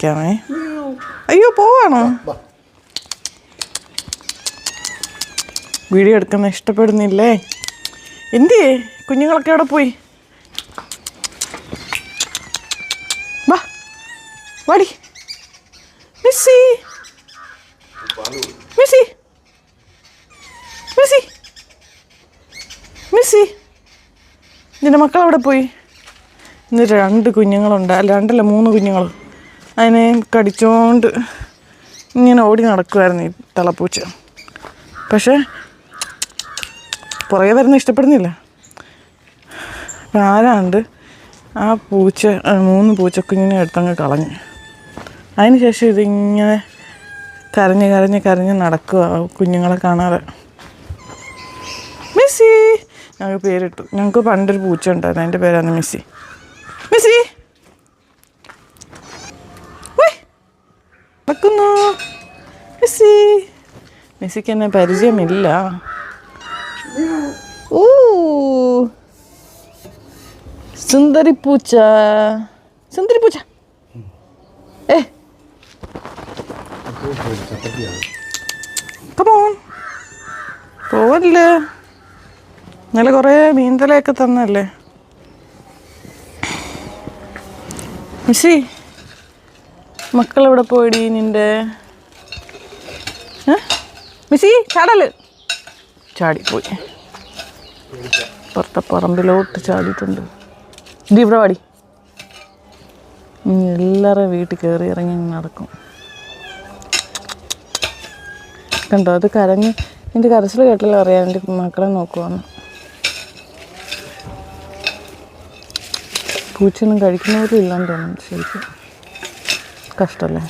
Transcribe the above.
വിളിക്കാമേ. അയ്യോ പോവാണോ? വീഡിയോ എടുക്കുന്ന ഇഷ്ടപ്പെടുന്നില്ലേ? എന്തിയേ കുഞ്ഞുങ്ങളൊക്കെ അവിടെ പോയി? വാ വാടി മിസ്സി മിസ്സി മിസ്സി മിസ്സി. നിന്റെ മക്കളവിടെ പോയി? എന്നിട്ട് 2 കുഞ്ഞുങ്ങളുണ്ട്, അല്ല 2 കുഞ്ഞുങ്ങൾ. അതിനെ കടിച്ചോണ്ട് ഇങ്ങനെ ഓടി നടക്കുമായിരുന്നു ഈ തളപ്പൂച്ച. പക്ഷേ പുറകെ വരുന്ന ഇഷ്ടപ്പെടുന്നില്ല. അപ്പം ആരാണ്ട് ആ 3 പൂച്ചക്കുഞ്ഞിനെ എടുത്തങ്ങ് കളഞ്ഞു. അതിന് ശേഷം ഇതിങ്ങനെ കരഞ്ഞ് നടക്കുക കുഞ്ഞുങ്ങളെ കാണാതെ. മിസ്സി ഞങ്ങൾക്ക് പേരിട്ടു. ഞങ്ങൾക്ക് പണ്ടൊരു പൂച്ച ഉണ്ടായിരുന്നു, അതിൻ്റെ പേരാണ് മിസ്സി. മിസ്സി നടക്കുന്നു. മിസ്സി മിസ്സിക്ക് എന്നെ പരിചയമില്ല. ഓ സുന്ദരി പൂച്ച കമോൺ പോവല്ലേ. ഇന്നലെ കുറേ മീൻതലയൊക്കെ തന്നല്ലേ. മിസ്സി മക്കളെവിടെ പോയിടി നിൻ്റെ? മിസ്സി ചാടിപ്പോയി, പുറത്തെ പറമ്പിലോട്ട് ചാടിയിട്ടുണ്ട്. ഇത് ഇവിടെ പാടി എല്ലാവരും വീട്ടിൽ കയറി ഇറങ്ങി നടക്കും. കണ്ടോ അത് കരഞ്ഞ്. എൻ്റെ കരച്ചിൽ കേട്ടില്ല അറിയാം എൻ്റെ മക്കളെ നോക്കുവാന്ന്. പൂച്ചയൊന്നും കഴിക്കുന്ന പോലും ഇല്ലാന്ന് തോന്നുന്നു. ശരിക്കും കഷ്ടമല്ലേ.